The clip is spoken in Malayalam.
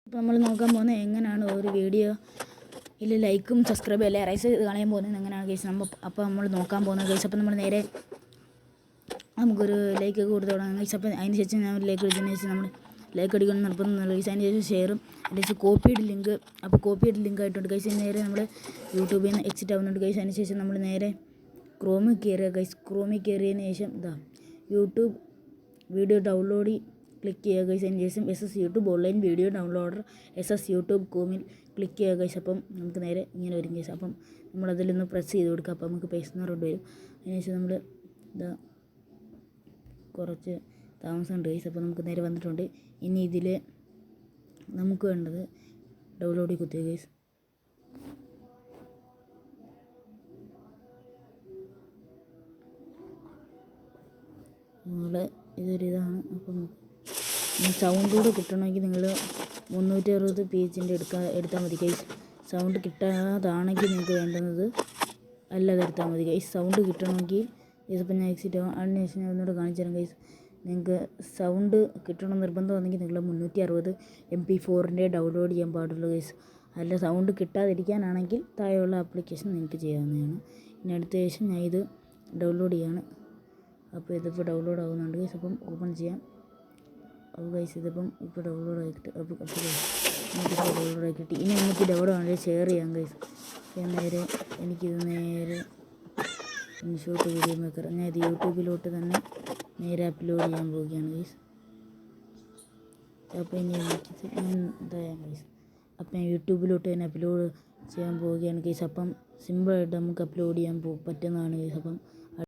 ഇപ്പോൾ നമ്മൾ നോക്കാൻ പോകുന്നത് എങ്ങനെയാണ് ഒരു വീഡിയോ ലൈക്കും സബ്സ്ക്രൈബും എല്ലാം റൈസ് കളയാൻ പോകുന്നത് എങ്ങനെയാണ് ഗൈസ്. അപ്പോൾ നമ്മൾ നോക്കാൻ പോകുന്നത് ഗൈസ്. അപ്പോൾ നമ്മൾ നേരെ നമുക്കൊരു ലൈക്ക് കൊടുത്ത് തുടങ്ങാം ഗൈസ്. അപ്പോൾ അതിന് ശേഷം ഞാൻ ഒരു ലൈക്ക് അടിച്ചതിന് ശേഷം നമ്മൾ ലൈക്ക് അടിക്കണം നിർബന്ധം ഗൈസ്. അതിന് ശേഷം ഷെയറും അതിന് ശേഷം കോപ്പിയുടെ ലിങ്ക്. അപ്പോൾ കോപ്പിയുടെ ലിങ്ക് ആയിട്ടുണ്ട് ഗൈസ്. നേരെ നമ്മൾ യൂട്യൂബിൽ നിന്ന് എക്സിറ്റ് ആവുന്നുണ്ട് ഗൈസ്. അതിന് ശേഷം നമ്മൾ നേരെ ക്രോമിൽ കയറുക ഗൈസ്. ക്രോമിൽ കയറിയതിന് ശേഷം യൂട്യൂബ് വീഡിയോ ഡൗൺലോഡ് ക്ലിക്ക് ചെയ്യുക ഗൈസ്. അതിന് ശേഷം SS YouTube online video downloader SS YouTube കോമിൽ ക്ലിക്ക് ചെയ്യുക ഗൈസ്. അപ്പം നമുക്ക് നേരെ ഇങ്ങനെ വരും ഗൈസ്. അപ്പം നമ്മളതിലൊന്ന് പ്രസ് ചെയ്ത് കൊടുക്കുക. അപ്പം നമുക്ക് പൈസ കൊണ്ട് വരും. അതിനുശേഷം നമ്മൾ കുറച്ച് താമസമുണ്ട് ഗൈസ്. അപ്പോൾ നമുക്ക് നേരെ വന്നിട്ടുണ്ട്. ഇനി ഇതിൽ നമുക്ക് വേണ്ടത് ഡൗൺലോഡിൽ കുത്തുക ഗൈസ്. നമ്മൾ ഇതാണ്. അപ്പം സൗണ്ട് കൂടെ കിട്ടണമെങ്കിൽ നിങ്ങൾ 360 പേജിൻ്റെ എടുത്താൽ മതി ഗൈസ്. സൗണ്ട് കിട്ടാതാണെങ്കിൽ നിങ്ങൾക്ക് വേണ്ടുന്നത് അല്ലാതെ എടുത്താൽ മതി ഗൈസ്. സൗണ്ട് കിട്ടണമെങ്കിൽ ഇതിപ്പോൾ ഞാൻ എക്സിറ്റ് ആവും. അതിന് ശേഷം ഞാൻ ഒന്നുകൂടെ കാണിച്ചു തരാം ഗൈസ്. നിങ്ങൾക്ക് സൗണ്ട് കിട്ടണം നിർബന്ധമാണെങ്കിൽ നിങ്ങൾ 360 MP4 ഡൗൺലോഡ് ചെയ്യാൻ പാടുള്ളൂ ഗൈസ്. അല്ല സൗണ്ട് കിട്ടാതിരിക്കാനാണെങ്കിൽ താഴെയുള്ള ആപ്ലിക്കേഷൻ നിങ്ങൾക്ക് ചെയ്യാവുന്നതാണ്. ഇനി അടുത്ത ശേഷം ഞാൻ ഇത് ഡൗൺലോഡ് ചെയ്യാണ്. അപ്പോൾ ഇതിപ്പോൾ ഡൗൺലോഡ് ആവുന്നുണ്ട് ഗൈസ്. അപ്പം ഓപ്പൺ ചെയ്യാം. അപ്പോൾ ഗൈസ് ഇതിപ്പം ഇപ്പോൾ ഡൗൺലോഡ് ആക്കിയിട്ട് നമുക്കിപ്പോൾ ഡൗൺലോഡ് ആക്കിയിട്ട് ഇനി നമുക്ക് ഡൗൺലോഡ് ആണെങ്കിൽ ഷെയർ ചെയ്യാം ഗൈസ്. നേരെ എനിക്കിത് നേരെ ഇൻഷോട്ട് വീഡിയോ മേക്കർ ഞാൻ ഇത് യൂട്യൂബിലോട്ട് തന്നെ നേരെ അപ്ലോഡ് ചെയ്യാൻ പോവുകയാണ് ഗൈസ്. അപ്പോൾ ഇനി എനിക്കിത് ഞാൻ ഇതായാം ഗൈസ്. അപ്പം ഞാൻ യൂട്യൂബിലോട്ട് തന്നെ അപ്ലോഡ് ചെയ്യാൻ പോവുകയാണ് ഗൈസ്. അപ്പം സിമ്പിളായിട്ട് നമുക്ക് അപ്ലോഡ് ചെയ്യാൻ പറ്റുന്നതാണ് ഗൈസ്. അപ്പം